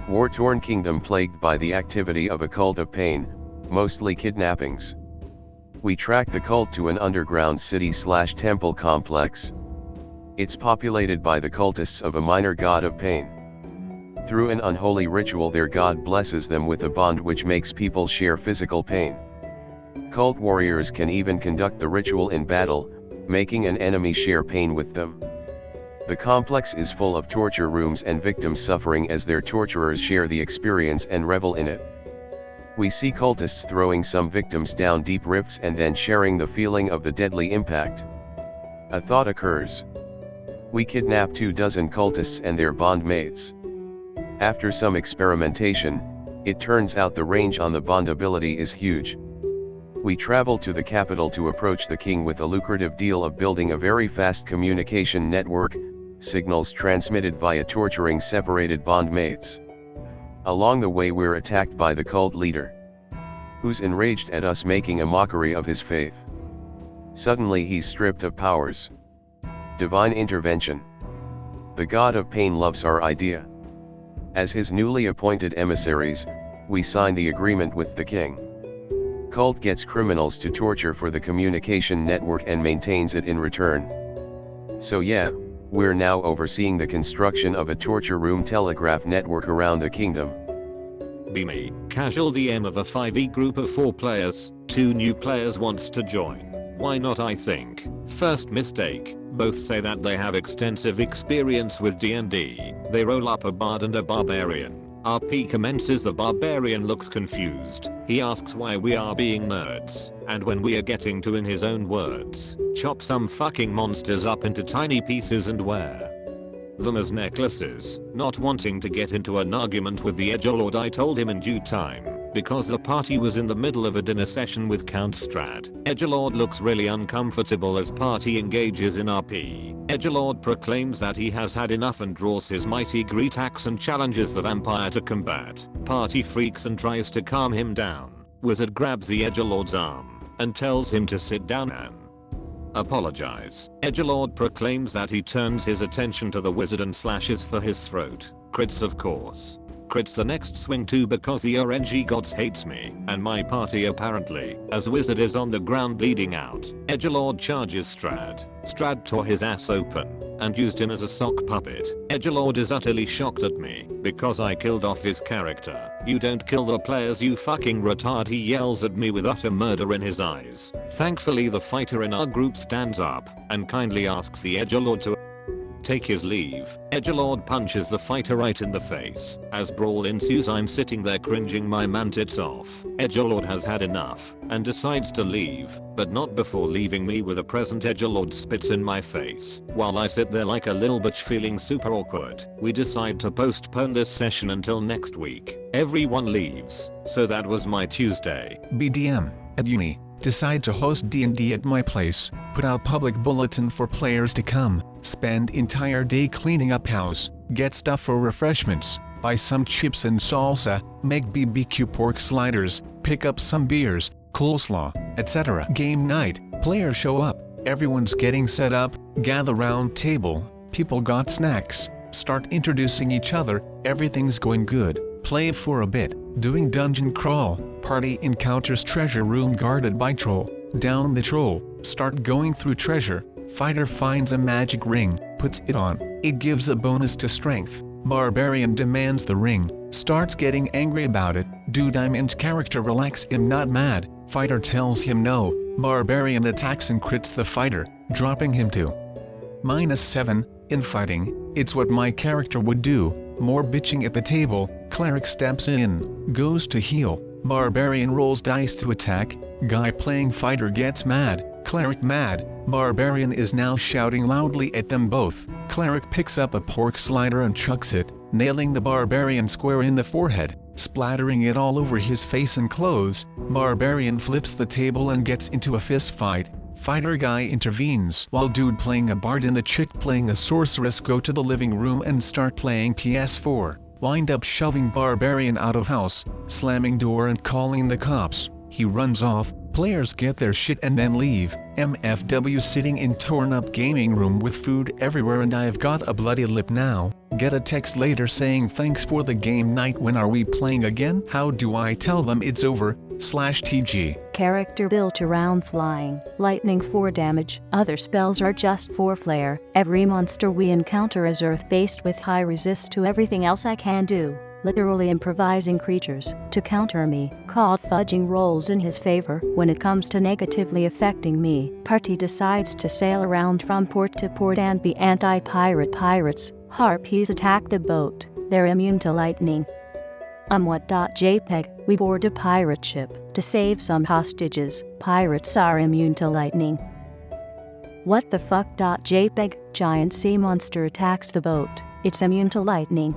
War-torn kingdom plagued by the activity of a cult of pain, mostly kidnappings. We track the cult to an underground city/temple complex. It's populated by the cultists of a minor god of pain. Through an unholy ritual their god blesses them with a bond which makes people share physical pain. Cult warriors can even conduct the ritual in battle, making an enemy share pain with them. The complex is full of torture rooms and victims suffering as their torturers share the experience and revel in it. We see cultists throwing some victims down deep rifts and then sharing the feeling of the deadly impact. A thought occurs. We kidnap 24 cultists and their bond mates. After some experimentation, it turns out the range on the bond ability is huge. We travel to the capital to approach the king with a lucrative deal of building a very fast communication network, signals transmitted via torturing separated bond mates. Along the way we're attacked by the cult leader, who's enraged at us making a mockery of his faith. Suddenly he's stripped of powers. Divine intervention. The god of pain loves our idea. As his newly appointed emissaries, we sign the agreement with the king. Cult gets criminals to torture for the communication network and maintains it in return. So yeah, we're now overseeing the construction of a torture room telegraph network around the kingdom. Be me, casual DM of a 5e group of 4 players, 2 new players wants to join. Why not, I think. First mistake, both say that they have extensive experience with D&D, they roll up a bard and a barbarian. RP commences, the barbarian looks confused, he asks why we are being nerds, and when we are getting to, in his own words, chop some fucking monsters up into tiny pieces and wear them as necklaces. Not wanting to get into an argument with the edgelord, I told him in due time, because the party was in the middle of a dinner session with Count Strad. Edgelord looks really uncomfortable as party engages in RP. Edgelord proclaims that he has had enough and draws his mighty great axe and challenges the vampire to combat. Party freaks and tries to calm him down. Wizard grabs the edgelord's arm and tells him to sit down and apologize. Edgelord proclaims that he turns his attention to the wizard and slashes for his throat. Crits, of course. Crits the next swing too, because the RNG gods hates me and my party apparently, as wizard is on the ground bleeding out. Edgelord charges Strad. Strad tore his ass open and used him as a sock puppet. Edgelord is utterly shocked at me because I killed off his character. You don't kill the players, you fucking retard, he yells at me with utter murder in his eyes. Thankfully the fighter in our group stands up and kindly asks the edgelord to take his leave. Edgelord punches the fighter right in the face. As brawl ensues, I'm sitting there cringing my mantits off. Edgelord has had enough and decides to leave, but not before leaving me with a present. Edgelord spits in my face. While I sit there like a little bitch feeling super awkward, we decide to postpone this session until next week. Everyone leaves. So that was my Tuesday. BDM at uni. Decide to host D&D at my place, put out public bulletin for players to come, spend entire day cleaning up house, get stuff for refreshments, buy some chips and salsa, make BBQ pork sliders, pick up some beers, coleslaw, etc. Game night, players show up, everyone's getting set up, gather round table, people got snacks, start introducing each other, everything's going good, play for a bit, doing dungeon crawl, party encounters treasure room guarded by troll, down the troll, start going through treasure, fighter finds a magic ring, puts it on, it gives a bonus to strength, barbarian demands the ring, starts getting angry about it, do diamond character relax him not mad, fighter tells him no, barbarian attacks and crits the fighter, dropping him to -7, in fighting, it's what my character would do, more bitching at the table, cleric steps in, goes to heal, barbarian rolls dice to attack, guy playing fighter gets mad, cleric mad, barbarian is now shouting loudly at them both, cleric picks up a pork slider and chucks it, nailing the barbarian square in the forehead, splattering it all over his face and clothes, barbarian flips the table and gets into a fist fight, fighter guy intervenes while dude playing a bard and the chick playing a sorceress go to the living room and start playing PS4, wind up shoving barbarian out of house, slamming door and calling the cops, he runs off, players get their shit and then leave, MFW sitting in torn up gaming room with food everywhere and I've got a bloody lip now, Get a text later saying thanks for the game night, when are we playing again? How do I tell them it's over? /TG. Character built around flying, lightning for damage, other spells are just for flair. Every monster we encounter is earth-based with high resist to everything else I can do. Literally improvising creatures to counter me, called fudging rolls in his favor. When it comes to negatively affecting me, party decides to sail around from port to port and be anti-pirate pirates. Harpies attack the boat, they're immune to lightning. What.jpg, we board a pirate ship to save some hostages, pirates are immune to lightning. What the fuck.jpg, giant sea monster attacks the boat, it's immune to lightning.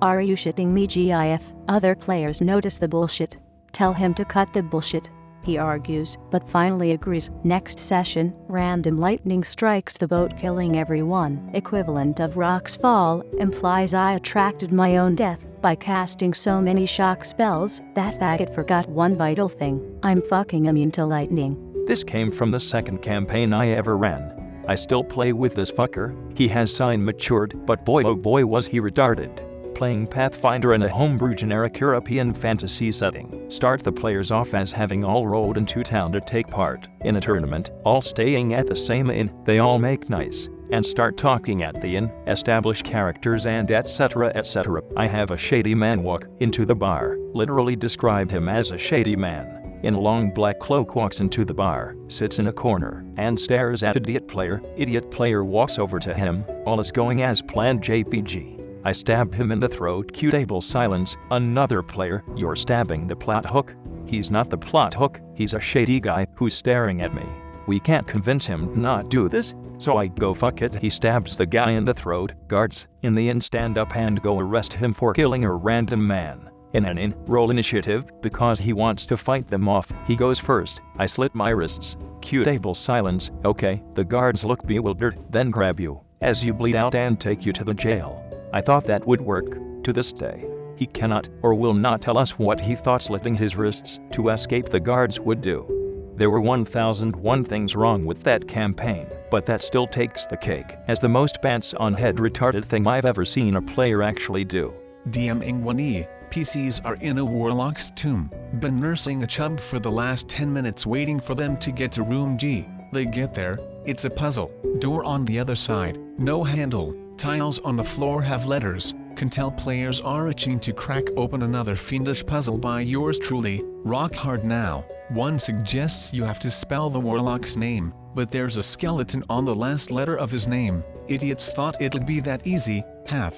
Are you shitting me GIF? Other players notice the bullshit. Tell him to cut the bullshit. He argues, but finally agrees. Next session, random lightning strikes the boat, killing everyone. Equivalent of rock's fall, implies I attracted my own death by casting so many shock spells. That faggot forgot one vital thing. I'm fucking immune to lightning. This came from the second campaign I ever ran. I still play with this fucker. He has sign matured, but boy oh boy was he retarded. Playing Pathfinder in a homebrew generic European fantasy setting. Start the players off as having all rolled into town to take part in a tournament, all staying at the same inn. They all make nice and start talking at the inn, establish characters and etc etc. I have a shady man walk into the bar, literally described him as a shady man. In a long black cloak walks into the bar, sits in a corner, and stares at idiot player. Idiot player walks over to him, all is going as planned JPG. I stab him in the throat. Cue table silence. Another player, you're stabbing the plot hook. He's not the plot hook, he's a shady guy who's staring at me. We can't convince him to not do this, so I go fuck it. He stabs the guy in the throat. Guards in the inn stand up and go arrest him for killing a random man. In an inn, roll initiative, because he wants to fight them off. He goes first. I slit my wrists. Cue table silence. Okay, the guards look bewildered, then grab you as you bleed out and take you to the jail. I thought that would work. To this day, he cannot or will not tell us what he thought slitting his wrists to escape the guards would do. There were 1001 things wrong with that campaign, but that still takes the cake as the most pants on head retarded thing I've ever seen a player actually do. DMing 1E, PCs are in a warlock's tomb. Been nursing a chub for the last 10 minutes waiting for them to get to room G. They get there, it's a puzzle. Door on the other side, no handle. Tiles on the floor have letters. Can tell players are itching to crack open another fiendish puzzle by yours truly. Rock hard now. One suggests you have to spell the warlock's name, but there's a skeleton on the last letter of his name. Idiots thought it'd be that easy. Half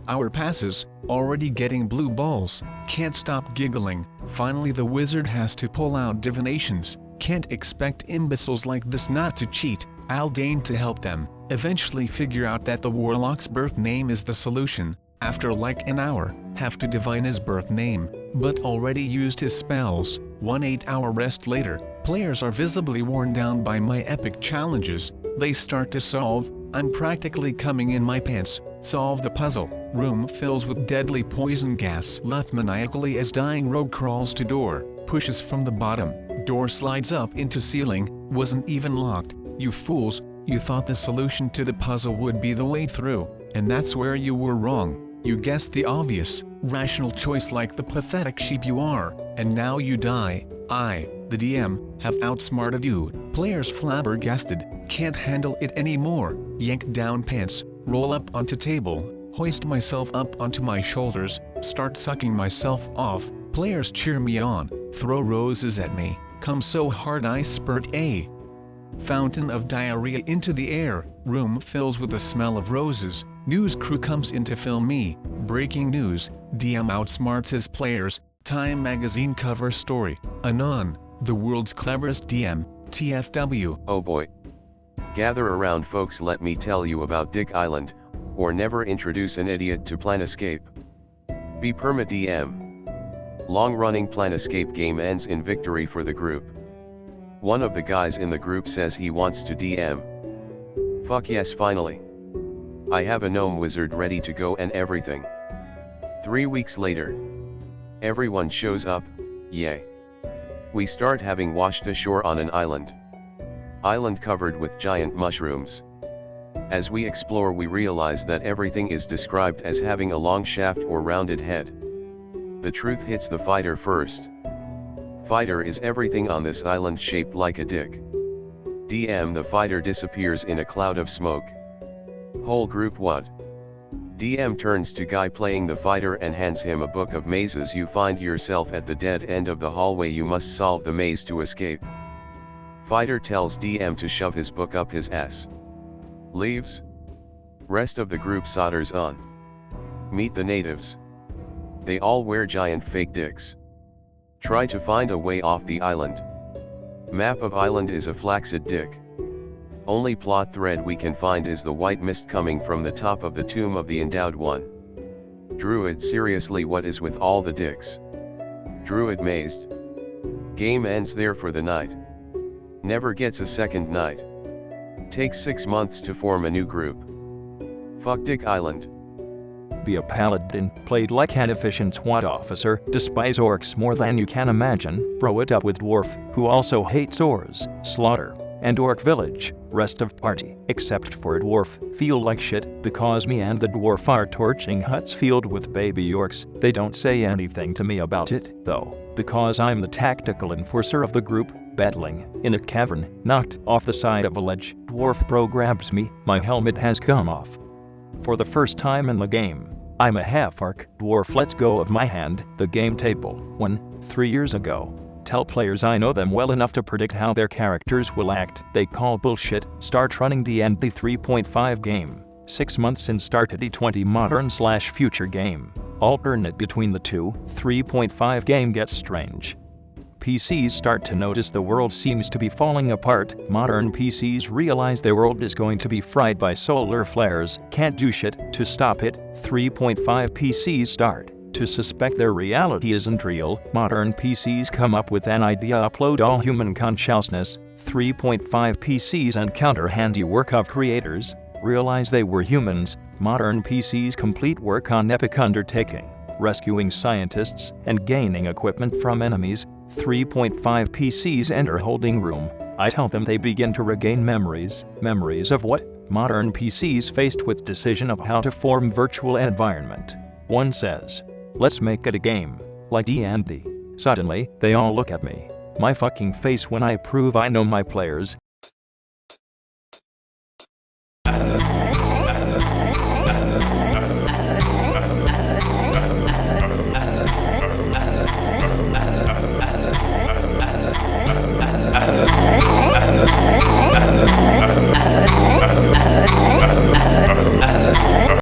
hour passes, already getting blue balls. Can't stop giggling. Finally the wizard has to pull out divinations. Can't expect imbeciles like this not to cheat. I'll deign to help them. Eventually figure out that the warlock's birth name is the solution. After like an hour, have to divine his birth name, but already used his spells. 1 8-hour rest later, players are visibly worn down by my epic challenges. They start to solve. I'm practically coming in my pants. Solve the puzzle. Room fills with deadly poison gas. Laugh maniacally as dying rogue crawls to door. Pushes from the bottom. Door slides up into ceiling. Wasn't even locked. You fools, you thought the solution to the puzzle would be the way through, and that's where you were wrong. You guessed the obvious, rational choice like the pathetic sheep you are, and now you die. I, the DM, have outsmarted you. Players flabbergasted, can't handle it anymore. Yank down pants, roll up onto table, hoist myself up onto my shoulders, start sucking myself off. Players cheer me on, throw roses at me, come so hard I spurt a fountain of diarrhea into the air. Room fills with the smell of roses. News crew comes in to film me. Breaking news, DM outsmarts his players. Time magazine cover story. Anon, the world's cleverest DM, TFW. Oh boy. Gather around folks, let me tell you about Dick Island, or never introduce an idiot to Planescape. Be perma DM. Long-running Planescape game ends in victory for the group. One of the guys in the group says he wants to DM. Fuck yes, finally. I have a gnome wizard ready to go and everything. 3 weeks later. Everyone shows up, yay. We start having washed ashore on an island. Island covered with giant mushrooms. As we explore, we realize that everything is described as having a long shaft or rounded head. The truth hits the fighter first. Fighter is everything on this island shaped like a dick. Diem, the fighter disappears in a cloud of smoke. Whole group what? Diem turns to guy playing the fighter and hands him a book of mazes. You find yourself at the dead end of the hallway. You must solve the maze to escape. Fighter tells Diem to shove his book up his ass. Leaves. Rest of the group solders on. Meet the natives. They all wear giant fake dicks. Try to find a way off the island. Map of island is a flaccid dick. Only plot thread we can find is the white mist coming from the top of the tomb of the endowed one. Druid, seriously, what is with all the dicks? Druid mazed. Game ends there for the night. Never gets a second night. Takes 6 months to form a new group. Fuck Dick Island. Be a paladin, played like an efficient SWAT officer, despise orcs more than you can imagine, bro it up with Dwarf, who also hates ores, slaughter, and orc village. Rest of party, except for Dwarf, feel like shit, because me and the Dwarf are torching huts filled with baby orcs. They don't say anything to me about it, though, because I'm the tactical enforcer of the group, battling in a cavern, knocked off the side of a ledge. Dwarf bro grabs me, my helmet has come off. For the first time in the game, I'm a half-orc. Dwarf lets go of my hand, the game table, 3 years ago. Tell players I know them well enough to predict how their characters will act. They call bullshit. Start running D&D 3.5 game. 6 months in started D20 modern/future game. Alternate between the two. 3.5 game gets strange. PCs start to notice the world seems to be falling apart. Modern PCs realize their world is going to be fried by solar flares. Can't do shit to stop it. 3.5 PCs start to suspect their reality isn't real. Modern PCs come up with an idea: upload all human consciousness. 3.5 PCs encounter handiwork of creators, realize they were humans. Modern PCs complete work on epic undertaking, rescuing scientists and gaining equipment from enemies. 3.5 PCs enter holding room. I tell them they begin to regain memories. Memories of what? Modern PCs faced with decision of how to form virtual environment. One says, let's make it a game, like D&D. Suddenly, they all look at me. My fucking face when I prove I know my players.